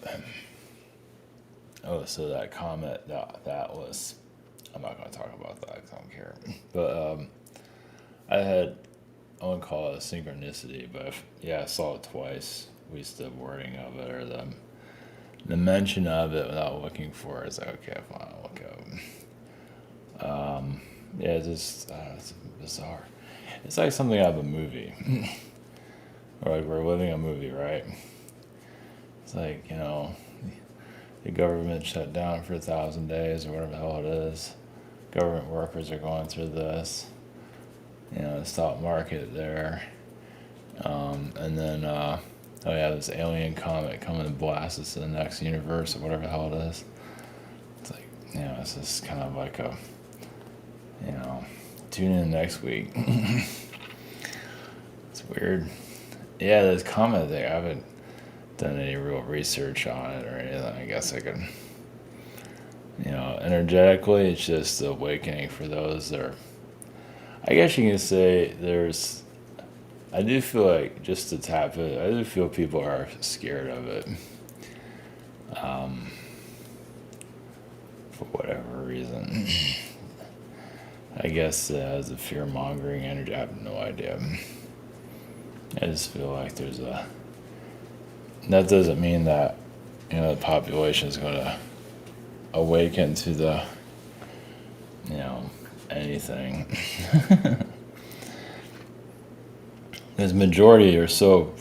Thanks. Oh, so that comment that was. I'm not gonna talk about that 'cause I don't care. But I had. I wouldn't call it a synchronicity, but yeah, I saw it twice. At least the wording of it or the mention of it without looking for it. It's like okay, fine, I'll look up. Yeah, it's bizarre. It's like something out of a movie, or like we're living a movie, right? It's like the government shut down for 1,000 days or whatever the hell it is. Government workers are going through this. The stock market there, and then oh yeah, this alien comet coming to blast us to the next universe or whatever the hell it is. It's like it's just kind of like a you know, tune in next week. It's weird. Yeah, this comet thing, I haven't done any real research on it or anything. I guess I could, energetically, it's just the awakening for those that are. I guess you can say there's. I do feel like just to tap it, I do feel people are scared of it. Um, for whatever reason. I guess as a fear mongering energy, I have no idea. I just feel like there's a. That doesn't mean that the population is going to awaken to the anything. Because majority are so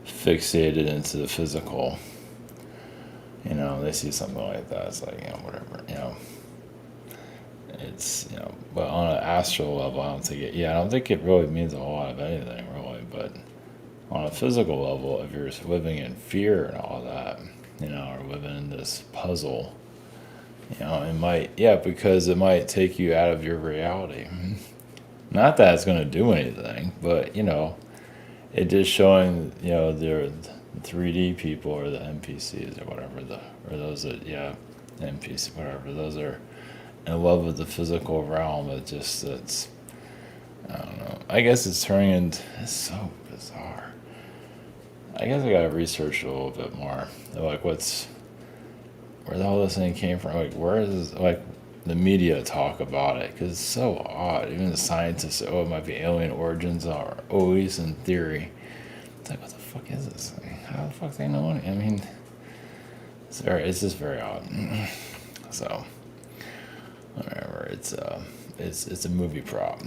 fixated into the physical. They see something like that. It's like whatever. It's but on an astral level, I don't think it. Yeah, I don't think it really means a whole lot of anything really. But on a physical level, if you're living in fear and all that, or living in this puzzle, it might, yeah, because it might take you out of your reality. Not that it's going to do anything, but it just showing the 3D people or the NPCs or whatever or those that NPC whatever those are in love with the physical realm. It's I don't know. I guess it's turning into it's so bizarre. I guess I gotta research a little bit more. Like where the hell this thing came from? Like where is like the media talk about it? Because it's so odd. Even the scientists, say, it might be alien origins, or always in theory. It's like what the fuck is this thing? How the fuck they know it? I mean, it's just very odd. So whatever. It's a movie prop.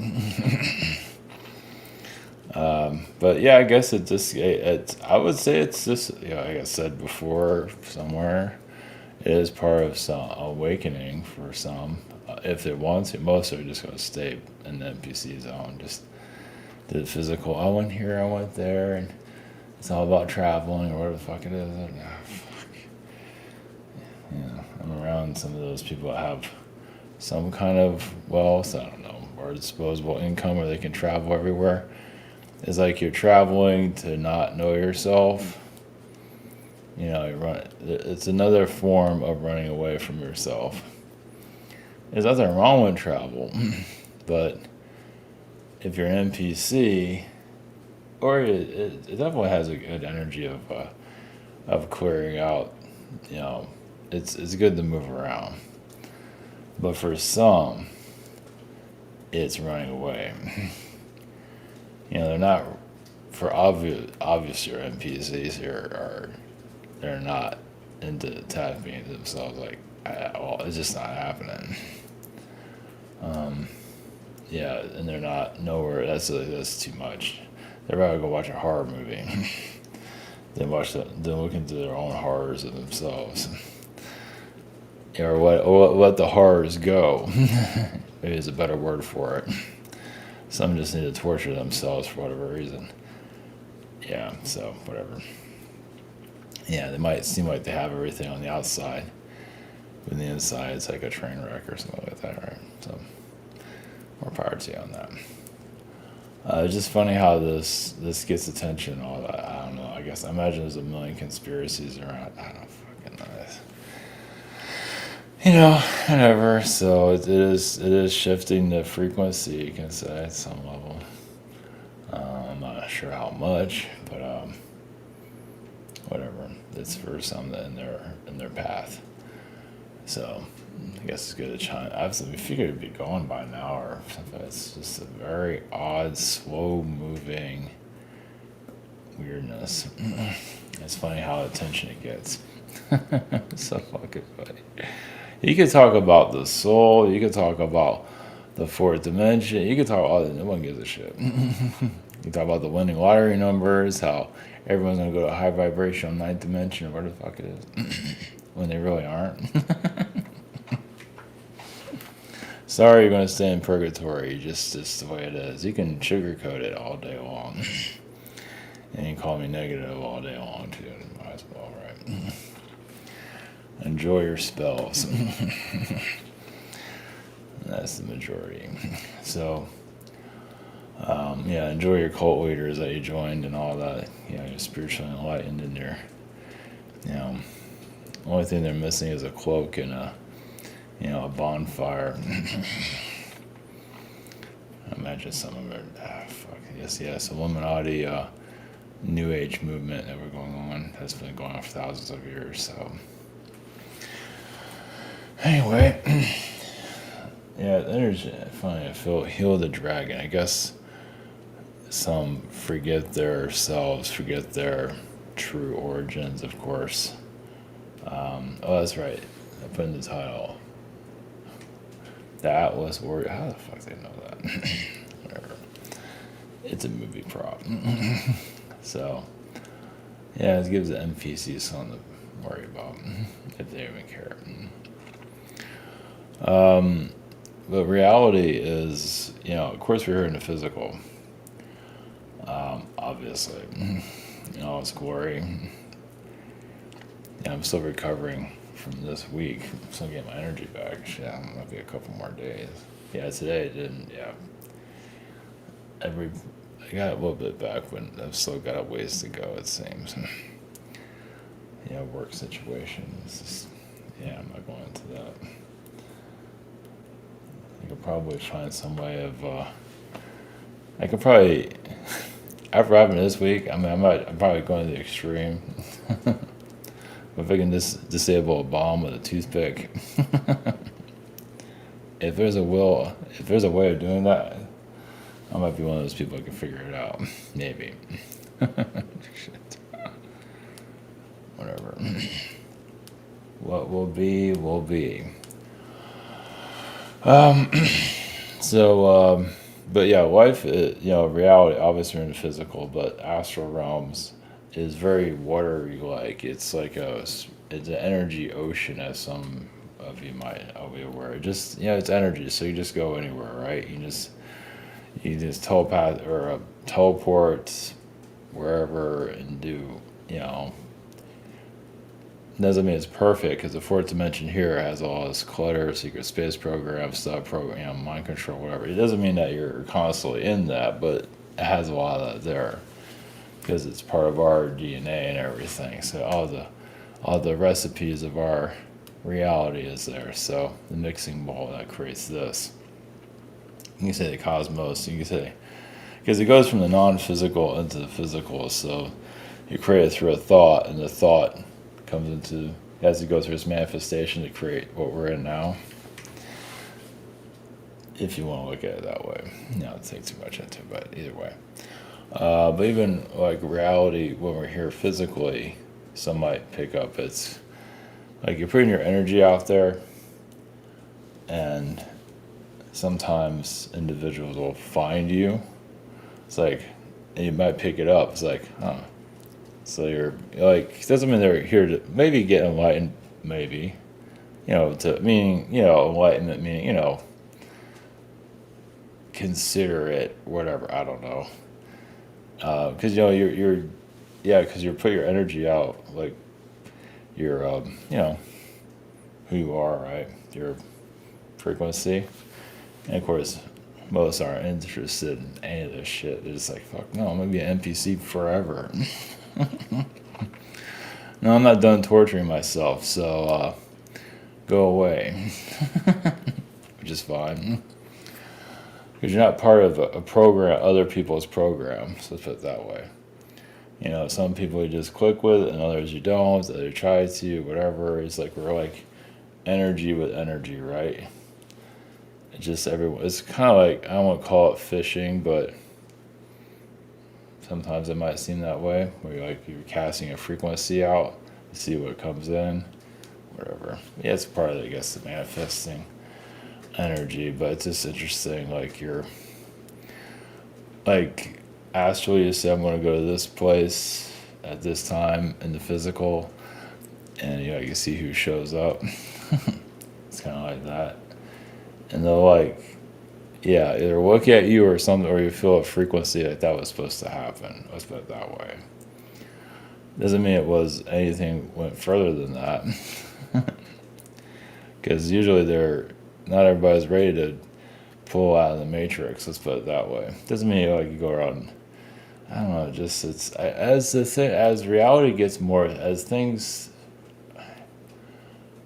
But yeah, I guess I would say it's just like I said before somewhere, it is part of some awakening for some. If it wants to, most are just going to stay in the NPC zone. Just the physical. I went here, I went there, and it's all about traveling or whatever the fuck it is. Fuck. I'm around some of those people that have some kind of wealth. I don't know, or disposable income, where they can travel everywhere. It's like you're traveling to not know yourself. It's another form of running away from yourself. There's nothing wrong with travel, but if you're an NPC, or it definitely has a good energy of clearing out. It's good to move around, but for some, it's running away. They're not for obvious your NPCs here are they're not into tapping themselves like at all. It's just not happening. Yeah, and they're not nowhere. That's too much. They'd rather go watch a horror movie than look into their own horrors of themselves. Or let the horrors go. Maybe is a better word for it. Some just need to torture themselves for whatever reason. Yeah, so whatever. Yeah, they might seem like they have everything on the outside, but on the inside it's like a train wreck or something like that, right? So, more power to you on that. It's just funny how this gets attention and all that. I don't know. I guess I imagine there's a million conspiracies around. I don't fucking know. Whatever. So it is shifting the frequency. You can say at some level. sure how much, but whatever. It's for some in their path. So I guess it's good to China. I figured it'd be gone by now or something. It's just a very odd, slow moving weirdness. It's funny how attention it gets. It's so fucking funny. You could talk about the soul, you could talk about the fourth dimension, you could talk all that, no one gives a shit. You talk about the winning lottery numbers, how everyone's gonna go to a high vibrational ninth dimension or where the fuck it is. When they really aren't. Sorry you're gonna stay in purgatory, just the way it is. You can sugarcoat it all day long. And you can call me negative all day long too. Might as well, right? Enjoy your spells. That's the majority. So, yeah, enjoy your cult leaders that you joined and all that. You know, you're spiritually enlightened and you're, you know, the only thing they're missing is a cloak and a bonfire. Imagine some of it. Fuck, yes, Illuminati, New Age movement that we're going on. That's been going on for thousands of years, so. Anyway, yeah, the energy, funny, I feel heal the dragon. I guess some forget their selves, forget their true origins, of course. Oh, that's right. I put in the title. The Atlas Warrior. How the fuck they know that? Whatever. It's a movie prop. So, yeah, it gives the NPCs something to worry about if they even care. But reality is, you know, of course we're here in the physical. Obviously, you know, it's glory. Yeah, I'm still recovering from this week. I'm still getting my energy back. Yeah, maybe a couple more days. Yeah, today it didn't. Yeah, I got a little bit back, but I've still got a ways to go. It seems. Yeah, work situation. It's just, yeah, I'm not going into that. I could probably find some way of. I could probably, after having this week, I mean, I'm probably going to the extreme. If I can just disable a bomb with a toothpick. If there's a way of doing that, I might be one of those people who can figure it out. Maybe. Shit. Whatever. What will be, will be. So, but yeah, life, you know, reality, obviously we're in the physical, but astral realms is very watery like. It's like it's an energy ocean, as some of you might be aware. Just, you know, it's energy, so you just go anywhere, right? You just telepath or teleport wherever and do, you know. Doesn't mean it's perfect, because the fourth dimension here has all this clutter, secret space program stuff, mind control, whatever. It doesn't mean that you're constantly in that, but it has a lot of that there, because it's part of our DNA and everything. So all the recipes of our reality is there. So the mixing bowl that creates this. You can say the cosmos. You can say, because it goes from the non-physical into the physical. So you create it through a thought, and the thought comes into, as it goes through its manifestation to create what we're in now. If you want to look at it that way. Not to take too much into it, but either way. But even like reality, when we're here physically, some might pick up, it's like you're putting your energy out there, and sometimes individuals will find you. It's like, and you might pick it up. It's like, huh. So you're like, it doesn't mean they're here to maybe get enlightened, maybe, you know, meaning, you know, enlightenment meaning, you know, consider it, whatever, I don't know. Because, you know, because you're putting your energy out, like, your, you know, who you are, right? Your frequency. And of course, most aren't interested in any of this shit. They're just like, fuck no, I'm going to be an NPC forever. No, I'm not done torturing myself, so go away. Which is fine. because you're not part of a program, other people's programs. Let's put it that way. You know, some people you just click with, and others you don't. Others try to, whatever. It's like we're like energy with energy, right? It's just everyone. It's kind of like I don't want to call it fishing, but sometimes it might seem that way. Where you're casting a frequency out to see what comes in, whatever. Yeah, it's part of I guess the manifesting energy, but it's just interesting. Like you're like astrally, you say I'm going to go to this place at this time in the physical, and you can see who shows up. It's kind of like that, and they'll like, yeah, either look at you or something, or you feel a frequency like that was supposed to happen. Let's put it that way. Doesn't mean it was anything went further than that, because usually not everybody's ready to pull out of the matrix. Let's put it that way. Doesn't mean like you go around. I don't know. Just it's as reality gets more, as things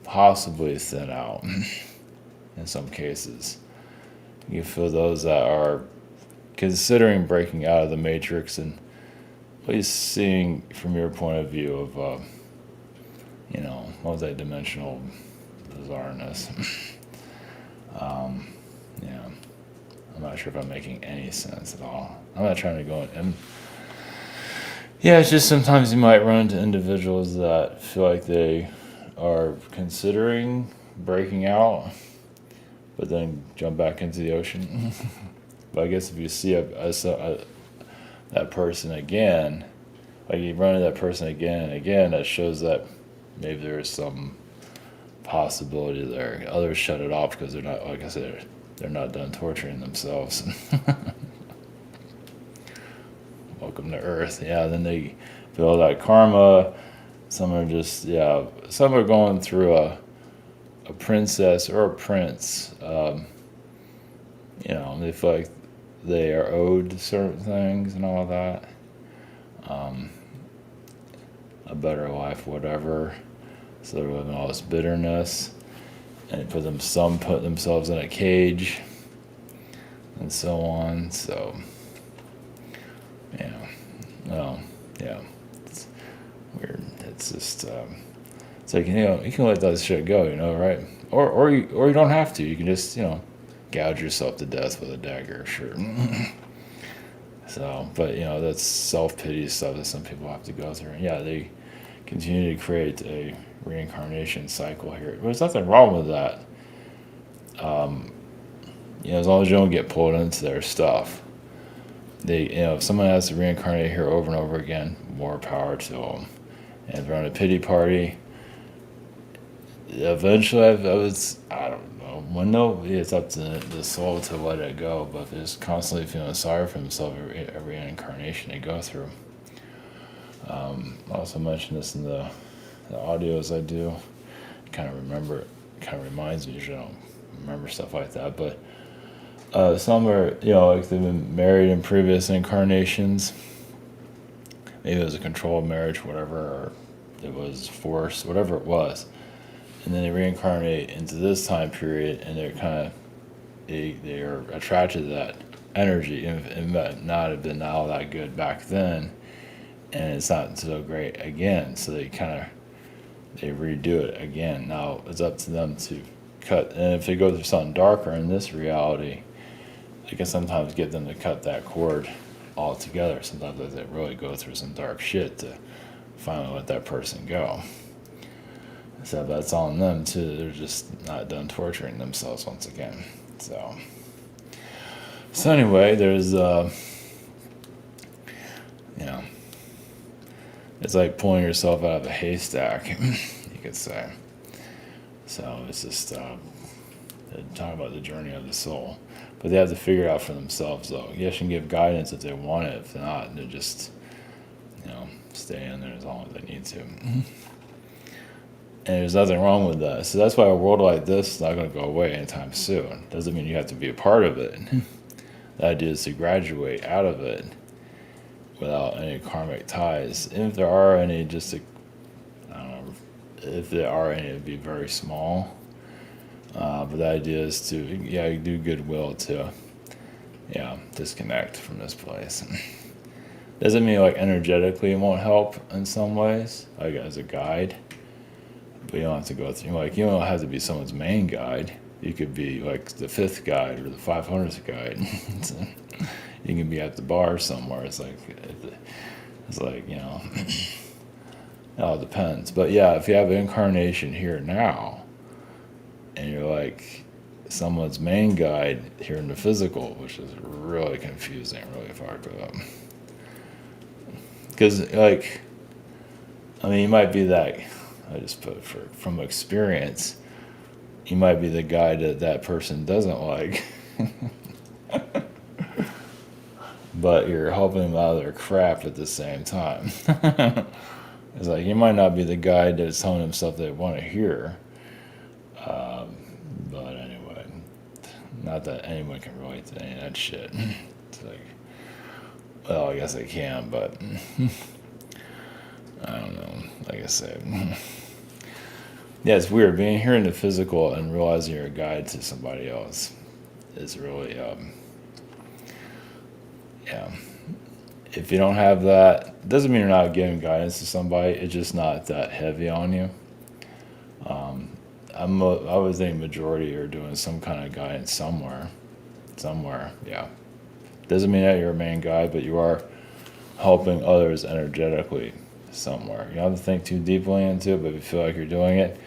possibly thin out. In some cases, you feel those that are considering breaking out of the matrix and at least seeing from your point of view of multi-dimensional bizarreness. Yeah, I'm not sure if I'm making any sense at all. I'm not trying to go in. Yeah, it's just sometimes you might run into individuals that feel like they are considering breaking out, but then jump back into the ocean. But I guess if you see that person again, like you run into that person again and again, that shows that maybe there's some possibility there. Others shut it off because they're not, like I said, they're not done torturing themselves. Welcome to Earth. Yeah, then they feel that karma. Some are just, some are going through a princess or a prince. They feel like they are owed certain things and all that. A better life, whatever. So they're living all this bitterness, and some put themselves in a cage, and so on. So, it's weird. It's just it's like you can let that shit go, right? Or you don't have to. You can just gouge yourself to death with a dagger, sure. So, but that's self-pity stuff that some people have to go through. And yeah, they continue to create a reincarnation cycle here. There's nothing wrong with that. As long as you don't get pulled into their stuff. If someone has to reincarnate here over and over again, more power to them. And if they're on a pity party, eventually I don't know. It's up to the soul to let it go. But if they're just constantly feeling sorry for themselves every incarnation they go through. I also mentioned this in the audios I do. Kind of reminds me. Usually I don't remember stuff like that, but some are like they've been married in previous incarnations. Maybe it was a controlled marriage, whatever, or it was forced, whatever it was, and then they reincarnate into this time period, and they are attracted to that energy, and it might not have been all that good back then, and it's not so great again. So they redo it again. Now it's up to them to cut, and if they go through something darker in this reality, they can sometimes get them to cut that cord altogether. Sometimes they really go through some dark shit to finally let that person go. So that's on them too. They're just not done torturing themselves once again. So anyway, there's it's like pulling yourself out of a haystack, you could say. So it's just talking about the journey of the soul. But they have to figure it out for themselves, though. Yes, you can give guidance if they want it. If not, they just, stay in there as long as they need to. And there's nothing wrong with that. So that's why a world like this is not going to go away anytime soon. Doesn't mean you have to be a part of it. The idea is to graduate out of it without any karmic ties. And if there are any, I don't know, if there are any, it'd be very small. But the idea is to, do goodwill to disconnect from this place. Doesn't mean like energetically it won't help in some ways, like as a guide. But you don't have to go through, like, you don't have to be someone's main guide. You could be like the fifth guide or the 500th guide. So you can be at the bar somewhere. It's like, it all depends. But yeah, if you have an incarnation here now, and you're like someone's main guide here in the physical, which is really confusing, really fucked up. Because, like, I mean, you might be that, I just put from experience, you might be the guy that that person doesn't like. But you're helping them out of their crap at the same time. It's like, you might not be the guy that's telling them stuff they want to hear. But anyway, not that anyone can relate to any of that shit. It's like, well, I guess I can, but I don't know. Like I said, yeah, it's weird being here in the physical and realizing you're a guide to somebody else. Is really, yeah. If you don't have that, it doesn't mean you're not giving guidance to somebody. It's just not that heavy on you. I would think majority are doing some kind of guidance somewhere. Yeah. Doesn't mean that you're a main guide, but you are helping others energetically somewhere. You don't have to think too deeply into it, but if you feel like you're doing it,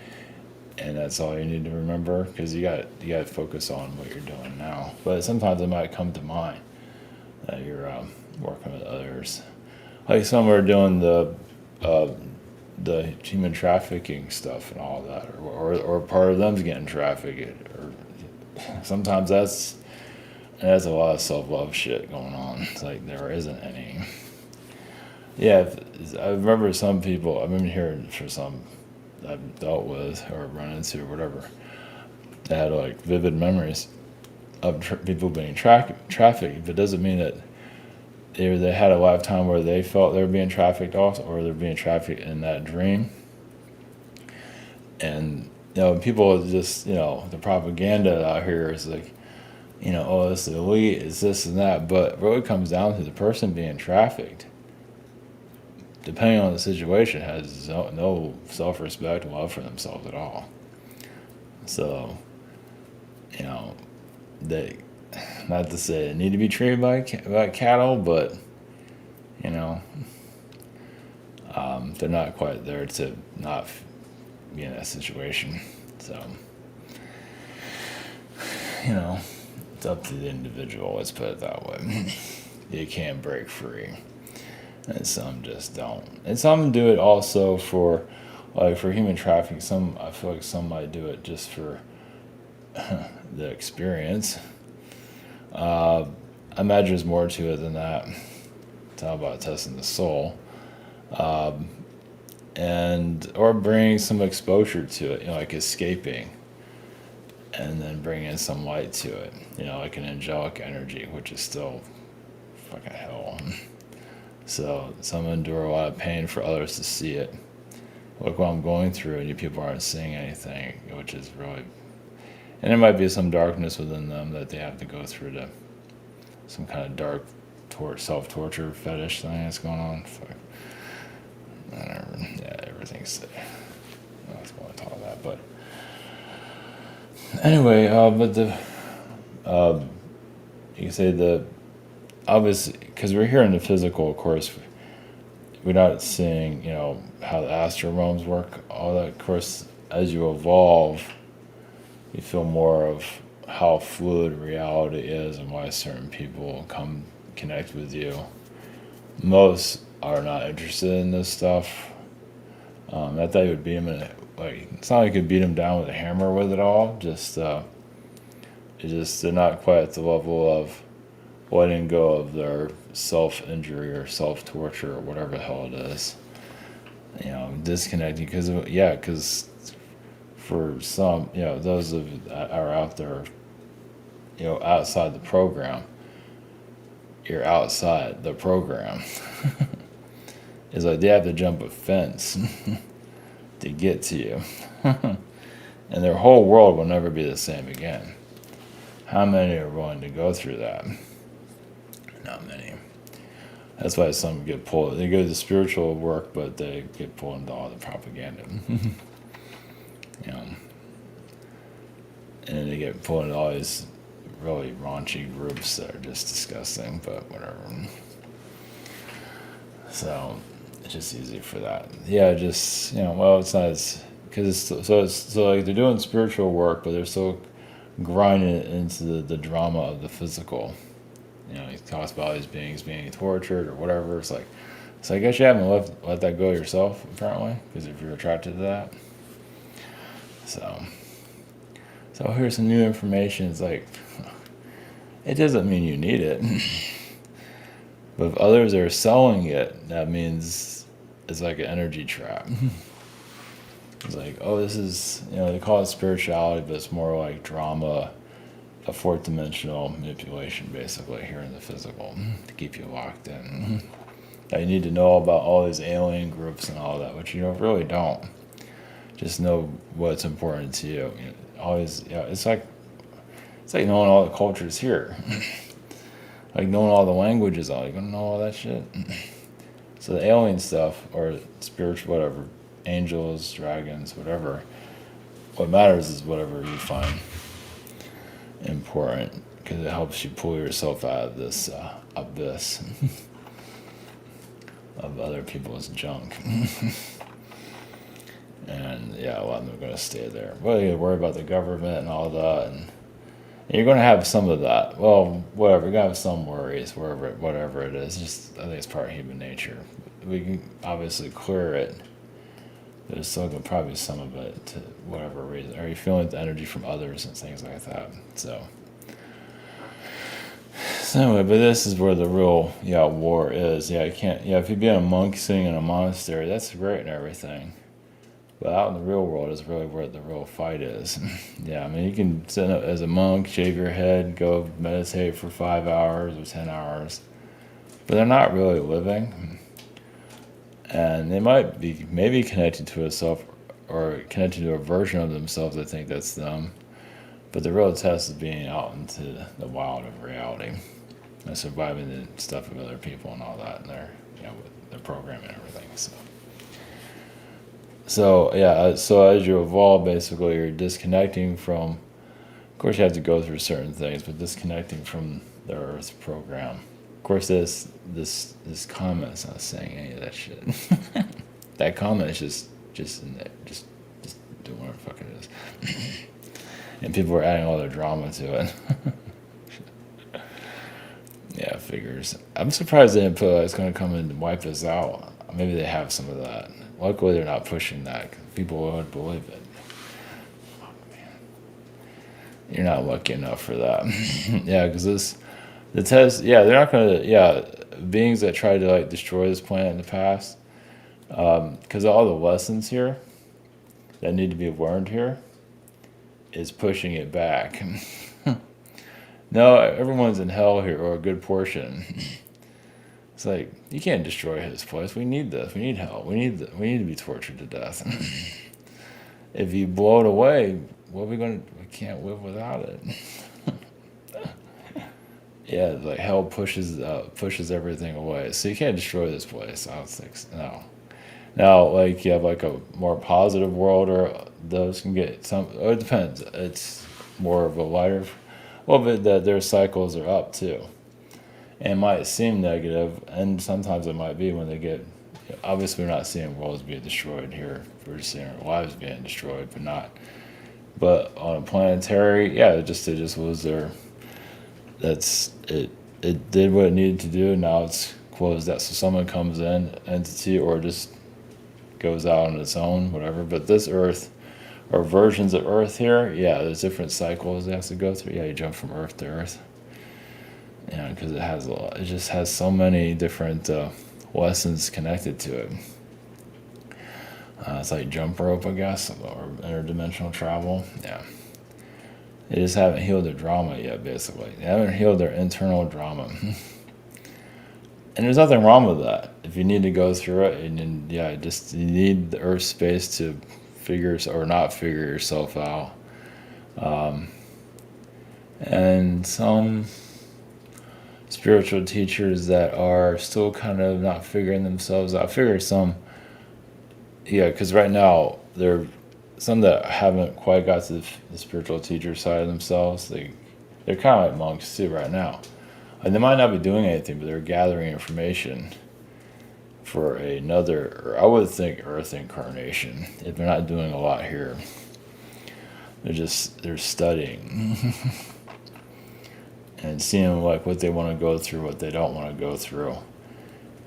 and that's all you need to remember, because you got to focus on what you're doing now. But sometimes it might come to mind that you're working with others. Like some are doing the human trafficking stuff and all that, or part of them's getting trafficked, or sometimes that's a lot of self-love shit going on. It's like there isn't any. Yeah, I remember some people, I've been hearing for some I've dealt with or run into or whatever, that had like vivid memories of people being trafficked, but it doesn't mean that they had a lifetime where they felt they were being trafficked off, or they're being trafficked in that dream. And people just the propaganda out here is like, oh, it's the elite, it's this and that, but it really comes down to the person being trafficked, depending on the situation, has no self-respect and love for themselves at all. So they, not to say they need to be treated like cattle, but they're not quite there to not be in that situation. So it's up to the individual, let's put it that way. You can't break free, and some just don't, and some do it also for human trafficking. I feel like some might do it just for the experience. I imagine there's more to it than that. It's all about testing the soul, or bringing some exposure to it, like escaping, and then bringing some light to it, like an angelic energy, which is still fucking hell. So some endure a lot of pain for others to see it. Look what I'm going through, and you people aren't seeing anything, which is really. And there might be some darkness within them that they have to go through to some kind of dark self-torture fetish thing that's going on. Fuck. Whatever. Yeah, everything's. I was going to talk about that, but anyway, you can say obviously, because we're here in the physical, of course, we're not seeing, how the astral realms work. All that, of course, as you evolve, you feel more of how fluid reality is and why certain people come connect with you. Most are not interested in this stuff. Not that you would beat them it's not like you could beat them down with a hammer with it all. They're not quite at the level of letting go of their self-injury or self-torture or whatever the hell it is. Disconnecting because for some, those that are out there, outside the program, you're outside the program. It's like they have to jump a fence to get to you. And their whole world will never be the same again. How many are willing to go through that? Not many. That's why some get pulled. They go to the spiritual work, but they get pulled into all the propaganda. You know, and they get pulled into all these really raunchy groups that are just disgusting. But whatever. So it's just easy for that. Yeah, just well, it's not as because so like they're doing spiritual work, but they're still grinding it into the drama of the physical. He talks about these beings being tortured or whatever. So I guess you haven't let that go yourself, apparently, because if you're attracted to that. So here's some new information. It's like, it doesn't mean you need it. But if others are selling it, that means it's like an energy trap. It's like, oh, this is, they call it spirituality, but it's more like drama, a fourth dimensional manipulation, basically, here in the physical, to keep you locked in. Now, you need to know about all these alien groups and all that, which you really don't. Just know what's important to you. Always, it's like knowing all the cultures here. Like knowing all the languages, you're gonna know all that shit. So the alien stuff, or spiritual, whatever, angels, dragons, whatever, what matters is whatever you find important, because it helps you pull yourself out of this abyss of other people's junk. And a lot of them are going to stay there. Well, you worry about the government and all that, and you're going to have some of that. Well, whatever, you're going to have some worries, whatever it is. Just, I think it's part of human nature. We can obviously clear it. There's still going to probably be some of it, to whatever reason. Are you feeling the energy from others and things like that? So anyway, but this is where the real war is. You can't. If you're being a monk sitting in a monastery, that's great and everything. But out in the real world is really where the real fight is. You can sit as a monk, shave your head, go meditate for 5 hours or 10 hours, but they're not really living. And they might be maybe connected to a self, or connected to a version of themselves that think that's them. But the real test is being out into the wild of reality and surviving the stuff of other people and all that, and their programming and everything. So as you evolve, basically, you're disconnecting from. Of course, you have to go through certain things, but disconnecting from the Earth program. Of course, this comment's not saying any of that shit. That comment is just in there, just doing whatever the fuck it is. And people are adding all their drama to it. Figures. I'm surprised they didn't put it's going to come and wipe us out. Maybe they have some of that. Luckily, they're not pushing that. People would believe it. Fuck, man. You're not lucky enough for that. Because the test, they're not going to, beings that tried to destroy this planet in the past, because all the lessons here that need to be learned here is pushing it back. No, everyone's in hell here, or a good portion. It's like, you can't destroy this place. We need this. We need hell. We need to be tortured to death. If you blow it away, what are we going to? We can't live without it. Like hell pushes everything away. So you can't destroy this place. I don't think so. No. Now, you have a more positive world, or those can get some. It depends. It's more of a lighter. Well, but their cycles are up too. And it might seem negative, and sometimes it might be when they get. Obviously, we're not seeing worlds being destroyed here. We're just seeing our lives being destroyed, but not. But on a planetary, they just was their. That's it. It did what it needed to do. Now it's closed out. So someone comes in, entity, or just goes out on its own, whatever. But this Earth, or versions of Earth here, there's different cycles it has to go through. You jump from Earth to Earth. Because it has it just has so many different lessons connected to it. It's like jump rope, I guess, or interdimensional travel. They just haven't healed their drama yet, basically. They haven't healed their internal drama. And there's nothing wrong with that. If you need to go through it, and you need the Earth space to figure or not figure yourself out. spiritual teachers that are still kind of not figuring themselves out. I figure some, yeah, because right now there are some that haven't quite got to the spiritual teacher side of themselves. They're kind of like monks too right now, and they might not be doing anything, but they're gathering information for another, or I would think, Earth incarnation. If they're not doing a lot here, they're studying and seeing like what they want to go through, what they don't want to go through.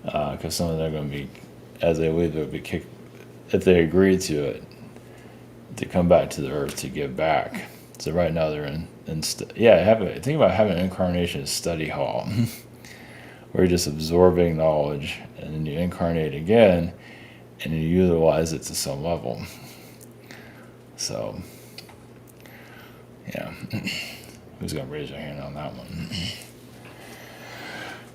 Because some of them are going to be, as they leave, they'll be kicked if they agree to it, to come back to the Earth to give back. So right now they're think about having an incarnation study hall, where you're just absorbing knowledge, and then you incarnate again, and you utilize it to some level. So, yeah. Who's going to raise their hand on that one?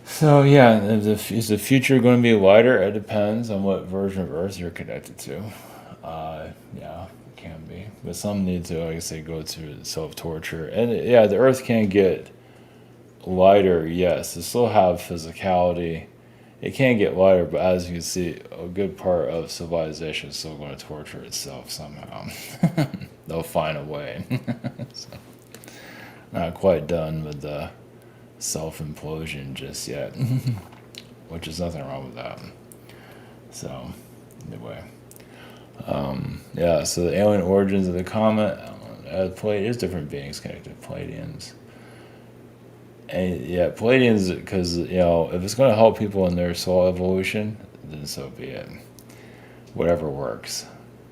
So, yeah, is the future going to be lighter? It depends on what version of Earth you're connected to. Yeah, it can be. But some need to, like I say, go through self-torture. And, yeah, the Earth can get lighter, yes. It still have physicality. It can get lighter, but as you can see, a good part of civilization is still going to torture itself somehow. They'll find a way. So, not quite done with the self-implosion just yet, which is nothing wrong with that. So, anyway. Yeah, so the alien origins of the comet, there's different beings connected, Pleiadians. And yeah, Pleiadians, because, if it's going to help people in their soul evolution, then so be it. Whatever works.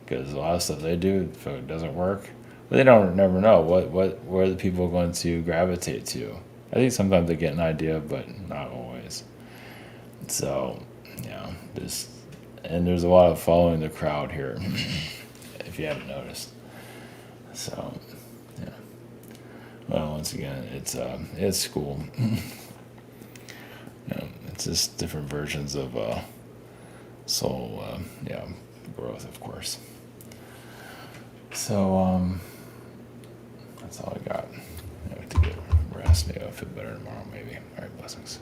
Because a lot of stuff they do, if it doesn't work, but they don't never know where the people are going to gravitate to. I think sometimes they get an idea, but not always. So, and there's a lot of following the crowd here, if you haven't noticed. So, yeah. Well, once again, it's cool. It's just different versions of soul, growth, of course. So, that's all I got. I have to get rest. Maybe I'll feel better tomorrow, maybe. All right, blessings.